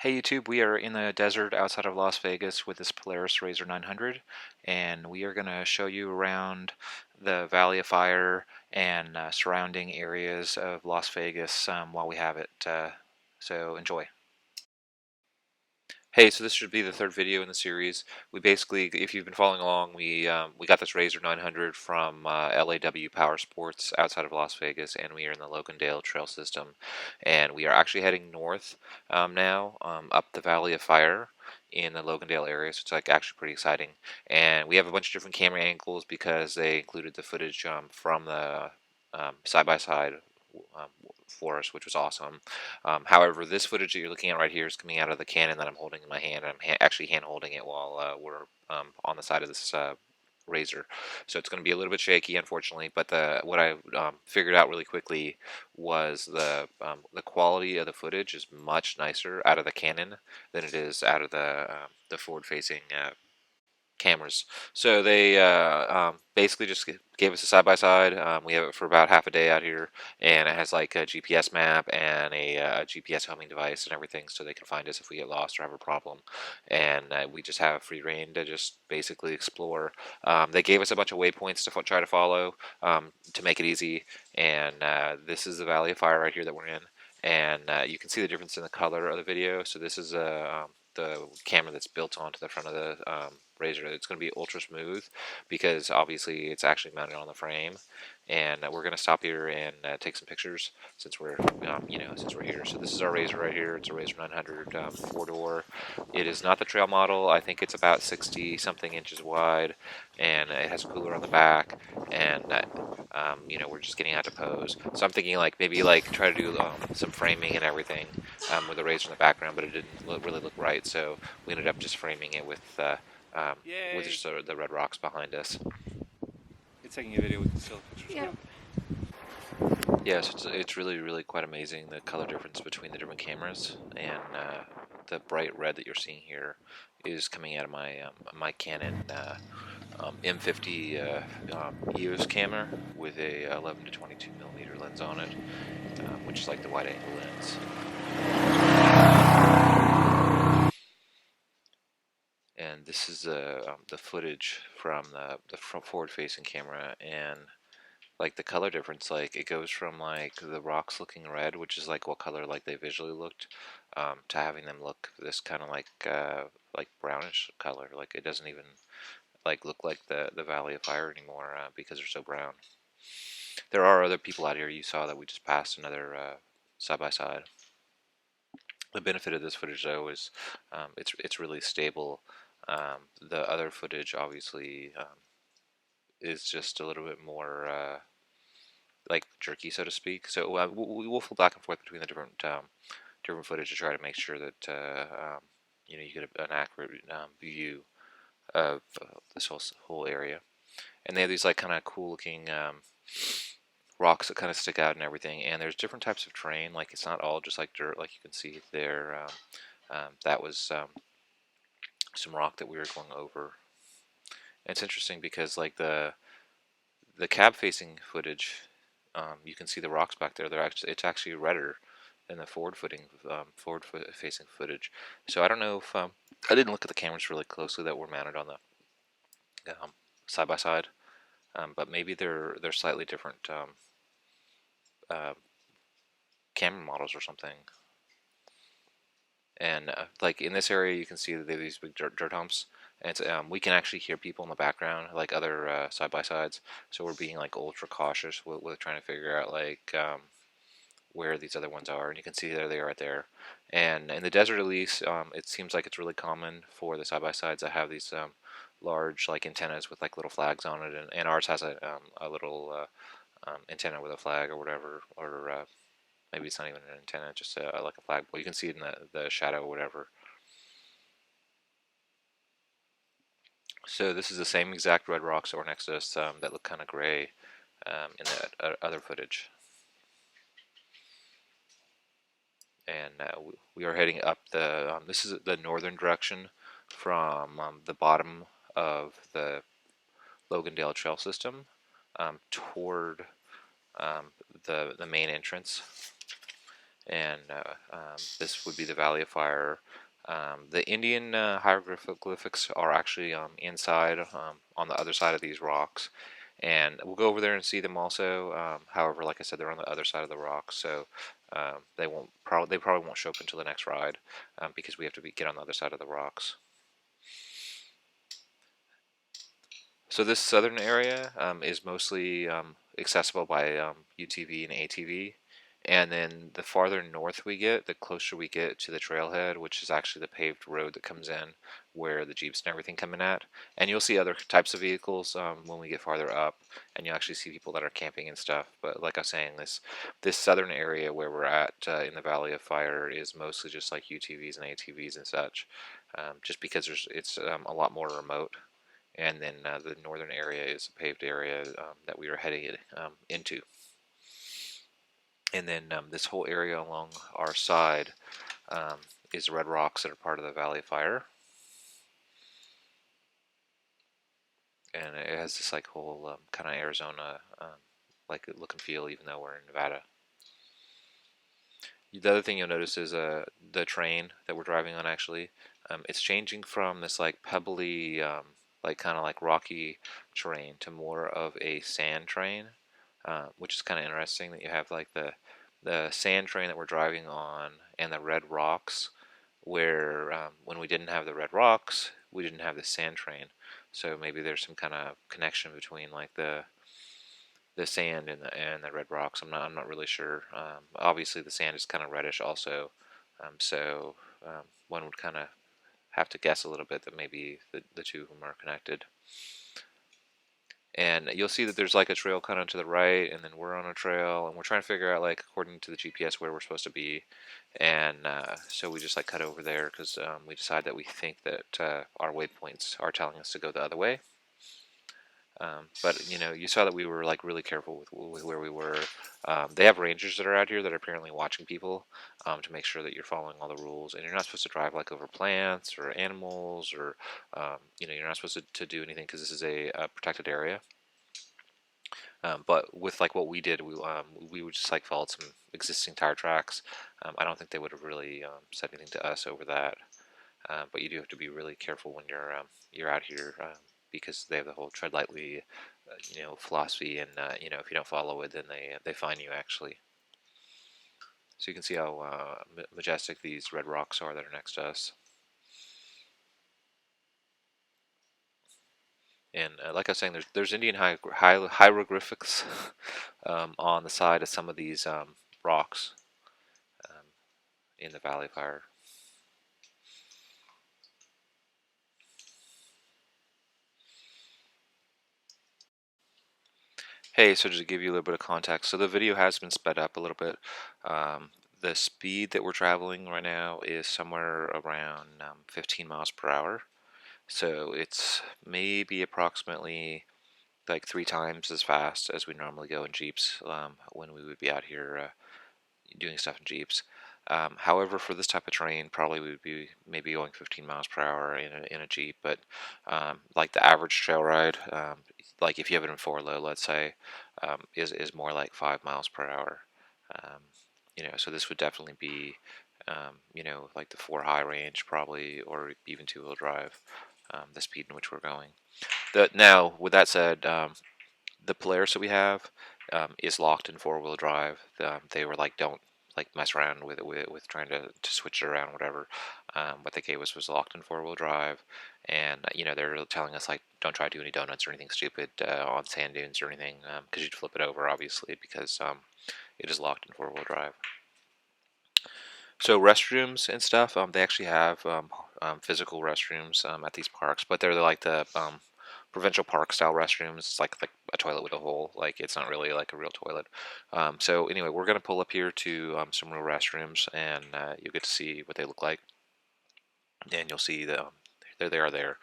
Hey YouTube, we are in the desert outside of Las Vegas with this Polaris Razor 900, and we are going to show you around the Valley of Fire and surrounding areas of Las Vegas while we have it. So enjoy. Hey, so this should be the third video in the series. We basically, if you've been following along, we got this Razor 900 from LAW Power Sports outside of Las Vegas, and we are in the Logandale Trail System, and we are actually heading north now, up the Valley of Fire in the Logandale area. So it's like actually pretty exciting, and we have a bunch of different camera angles because they included the footage from the side by side for us, which was awesome. However, this footage that you're looking at right here is coming out of the Canon that I'm holding in my hand. I'm actually hand holding it while we're on the side of this razor, so it's going to be a little bit shaky, unfortunately. But what I figured out really quickly was the quality of the footage is much nicer out of the Canon than it is out of the forward-facing cameras. So they basically just gave us a side by side. We have it for about half a day out here, and it has like a GPS map and a GPS homing device and everything, so they can find us if we get lost or have a problem. And we just have free reign to just basically explore. They gave us a bunch of waypoints to try to follow to make it easy. And this is the Valley of Fire right here that we're in, and you can see the difference in the color of the video. So this is the camera that's built onto the front of the razor. It's going to be ultra smooth because obviously it's actually mounted on the frame. And we're going to stop here and take some pictures since we're since we're here. So this is our razor right here. It's a Razor 900 4-door. It is not the trail model. I think it's about 60 something inches wide, and it has a cooler on the back. And we're just getting out to pose. So I'm thinking like maybe like try to do some framing and everything with the razor in the background, but it didn't really look right. So we ended up just framing it with Yay! just the red rocks behind us. It's taking a video with still pictures. Yeah. Yes, it's really quite amazing the color difference between the different cameras, and the bright red that you're seeing here is coming out of my Canon M50 EOS camera with a 11 to 22 millimeter lens on it, which is like the wide angle lens. And this is the footage from the forward facing camera, and like the color difference, like it goes from like the rocks looking red, which is like what color like they visually looked, to having them look this kind of like brownish color. Like it doesn't even like look like the Valley of Fire anymore because they're so brown. There are other people out here. You saw that we just passed another side by side. The benefit of this footage though is it's really stable. The other footage obviously is just a little bit more like jerky, so to speak. So we'll flip back and forth between the different footage to try to make sure that you get an accurate view of this whole area. And they have these like kind of cool looking rocks that kind of stick out and everything. And there's different types of terrain. Like it's not all just like dirt, like you can see there. That was some rock that we were going over. And it's interesting because like the cab facing footage, you can see the rocks back there. It's actually redder than the forward facing footage. So I don't know if I didn't look at the cameras really closely that were mounted on the side by side, but maybe they're slightly different uh, camera models or something. And like in this area, you can see that they have these big dirt humps, and we can actually hear people in the background, like other side by sides. So we're being like ultra cautious with trying to figure out like where these other ones are, and you can see there they are right there. And in the desert, at least, it seems like it's really common for the side by sides to have these large like antennas with like little flags on it, and ours has a little antenna with a flag or whatever, or maybe it's not even an antenna, just like a flagpole. You can see it in the shadow or whatever. So this is the same exact red rocks that were next to us that look kind of gray in the other footage. And we are heading up this is the northern direction from the bottom of the Logandale Trail System toward the main entrance. and this would be the Valley of Fire. The Indian hieroglyphics are actually inside on the other side of these rocks, and we'll go over there and see them also. However, like I said, they're on the other side of the rocks, so they probably won't show up until the next ride because we have to get on the other side of the rocks. So this southern area is mostly accessible by UTV and ATV. And then the farther north we get, the closer we get to the trailhead, which is actually the paved road that comes in where the Jeeps and everything come in at. And you'll see other types of vehicles when we get farther up, and you'll actually see people that are camping and stuff. But like I was saying, this southern area where we're at in the Valley of Fire is mostly just like UTVs and ATVs and such, just because it's a lot more remote. And then the northern area is a paved area that we are heading into. And then this whole area along our side um, is red rocks that are part of the Valley of Fire, and it has this like whole kind of Arizona like look and feel, even though we're in Nevada. The other thing you'll notice is the train that we're driving on actually. It's changing from this like pebbly, like kind of like rocky terrain to more of a sand train, which is kind of interesting that you have like the sand train that we're driving on and the red rocks, where when we didn't have the red rocks, we didn't have the sand train. So maybe there's some kind of connection between like the sand and the red rocks. I'm not really sure. Obviously, the sand is kind of reddish also, so one would kind of have to guess a little bit that maybe the two of them are connected. And you'll see that there's like a trail kind of to the right, and then we're on a trail, and we're trying to figure out like according to the GPS where we're supposed to be. And so we just like cut over there because we decide that we think that our waypoints are telling us to go the other way. But you saw that we were like really careful with where we were. They have rangers that are out here that are apparently watching people to make sure that you're following all the rules, and you're not supposed to drive like over plants or animals, or you're not supposed to do anything because this is a protected area. But with like what we did, we would just like followed some existing tire tracks. I don't think they would have really said anything to us over that. But you do have to be really careful when you're out here because they have the whole tread lightly, philosophy, and if you don't follow it, then they fine you actually. So you can see how majestic these red rocks are that are next to us. And like I was saying, there's Indian hieroglyphics on the side of some of these rocks um, in the Valley of Fire. Hey, so just to give you a little bit of context, so the video has been sped up a little bit. The speed that we're traveling right now is somewhere around 15 miles per hour. So it's maybe approximately like 3 times as fast as we normally go in Jeeps when we would be out here doing stuff in Jeeps. However, for this type of terrain, probably we would be maybe going 15 miles per hour in a Jeep. But like the average trail ride, like if you have it in four low, let's say, is more like 5 miles per hour. Um, so this would definitely be, like the four high range probably, or even two-wheel drive. The speed in which we're going. Now, with that said, the Polaris that we have is locked in four-wheel drive. They were like, don't like mess around with it with trying to switch it around, whatever. What they gave us was locked in four-wheel drive, and they're telling us like, don't try to do any donuts or anything stupid on sand dunes or anything, because you'd flip it over, obviously, because it is locked in four-wheel drive. So restrooms and stuff, they actually have physical restrooms at these parks, but they're like the provincial park style restrooms. It's like a toilet with a hole. Like it's not really like a real toilet. So anyway, we're gonna pull up here to some real restrooms, and you'll get to see what they look like, and you'll see the there they are there.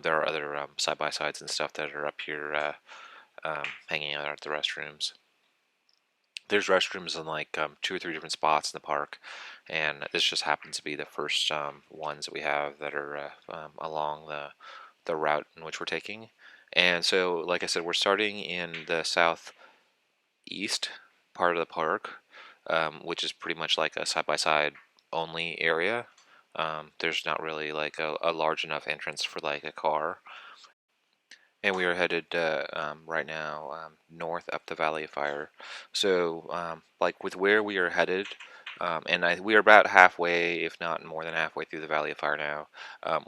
There are other side by sides and stuff that are up here hanging out at the restrooms. There's restrooms in like 2 or 3 different spots in the park, and this just happens to be the first ones that we have that are along the route in which we're taking. And so, like I said, we're starting in the southeast part of the park. which is pretty much like a side-by-side only area. There's not really like a large enough entrance for like a car. And we are headed right now north up the Valley of Fire. So, like with where we are headed, we are about halfway, if not more than halfway through the Valley of Fire now.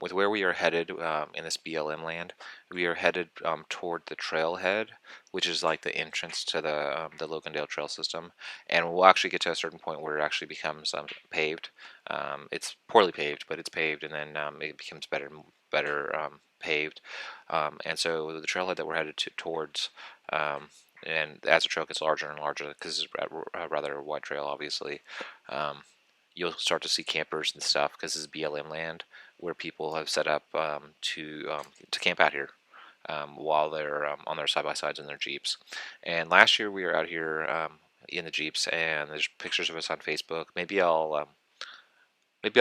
With where we are headed in this BLM land, we are headed toward the trailhead, which is like the entrance to the Logandale Trail system. And we'll actually get to a certain point where it actually becomes paved. It's poorly paved, but it's paved, and then it becomes better paved. And so the trailhead that we're headed towards, and as the trail gets larger and larger, because it's a rather wide trail, obviously, you'll start to see campers and stuff because this is BLM land where people have set up to camp out here. While they're on their side by sides in their Jeeps. And last year we were out here in the Jeeps, and there's pictures of us on Facebook. Maybe I'll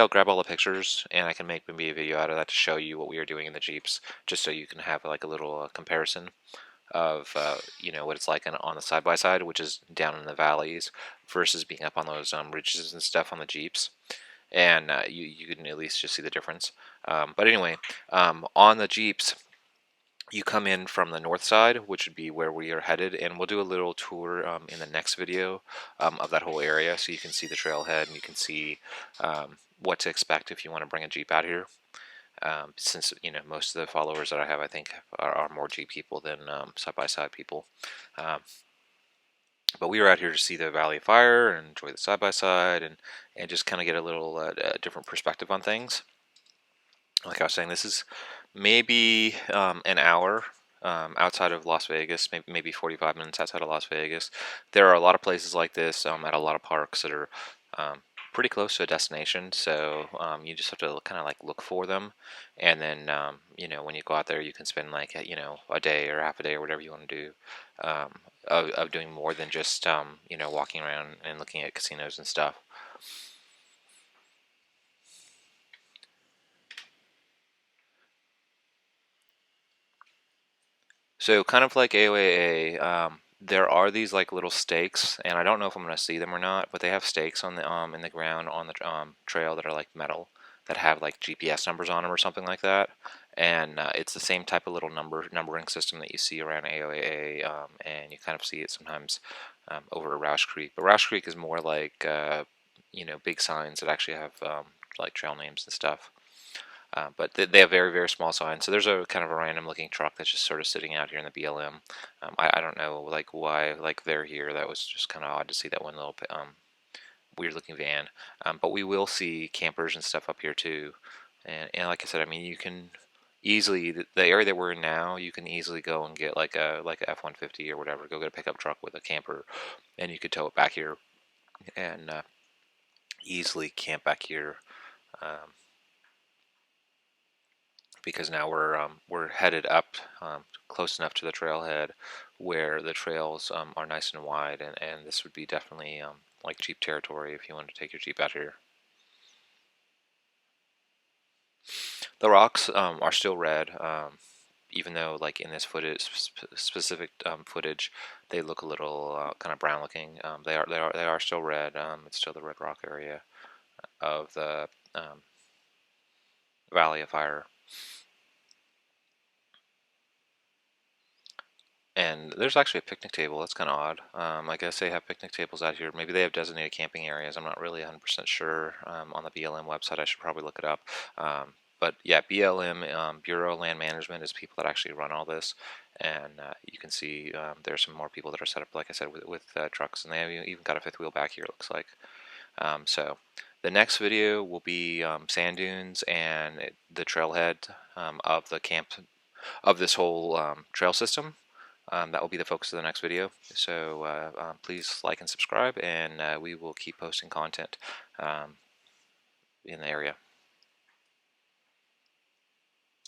grab all the pictures and I can make maybe a video out of that to show you what we are doing in the Jeeps, just so you can have like a little comparison of what it's like on the side by side, which is down in the valleys, versus being up on those ridges and stuff on the Jeeps. And you can at least just see the difference. But anyway, on the Jeeps, you come in from the north side, which would be where we are headed, and we'll do a little tour in the next video of that whole area, so you can see the trailhead and you can see what to expect if you want to bring a Jeep out here. Since most of the followers that I have, I think, are more Jeep people than side-by-side people. But we were out here to see the Valley of Fire and enjoy the side-by-side and just kind of get a little different perspective on things. Like I was saying, this is maybe an hour outside of Las Vegas, maybe 45 minutes outside of Las Vegas. There are a lot of places like this at a lot of parks that are pretty close to a destination, so you just have to kind of like look for them, and then when you go out there, you can spend like a day or half a day or whatever you want to do of doing more than just walking around and looking at casinos and stuff. So kind of like AOAA, there are these like little stakes, and I don't know if I'm going to see them or not, but they have stakes on the in the ground on the trail that are like metal that have like GPS numbers on them or something like that. And it's the same type of little numbering system that you see around AOAA, and you kind of see it sometimes over at Roush Creek. But Roush Creek is more like big signs that actually have like trail names and stuff. But they have very, very small signs. So there's a kind of a random looking truck that's just sort of sitting out here in the BLM. I don't know like why like they're here. That was just kind of odd to see that one little weird looking van. But we will see campers and stuff up here too. And like I said, I mean you can easily the area that we're in now, you can easily go and get like a F-150 or whatever. Go get a pickup truck with a camper, and you could tow it back here and easily camp back here. Because now we're headed up close enough to the trailhead where the trails are nice and wide, and this would be definitely like Jeep territory if you wanted to take your Jeep out here. The rocks are still red, even though like in this footage, specific footage, they look a little kind of brown looking. They are still red. It's still the red rock area of the Valley of Fire. And there's actually a picnic table. That's kind of odd. I guess they have picnic tables out here. Maybe they have designated camping areas. I'm not really 100% sure. On the BLM website, I should probably look it up. But yeah, BLM, Bureau of Land Management, is people that actually run all this. And you can see there's some more people that are set up, like I said, with trucks. And they have even got a fifth wheel back here, it looks like. So the next video will be sand dunes and the trailhead of the camp of this whole trail system. That will be the focus of the next video. So please like and subscribe, and we will keep posting content in the area.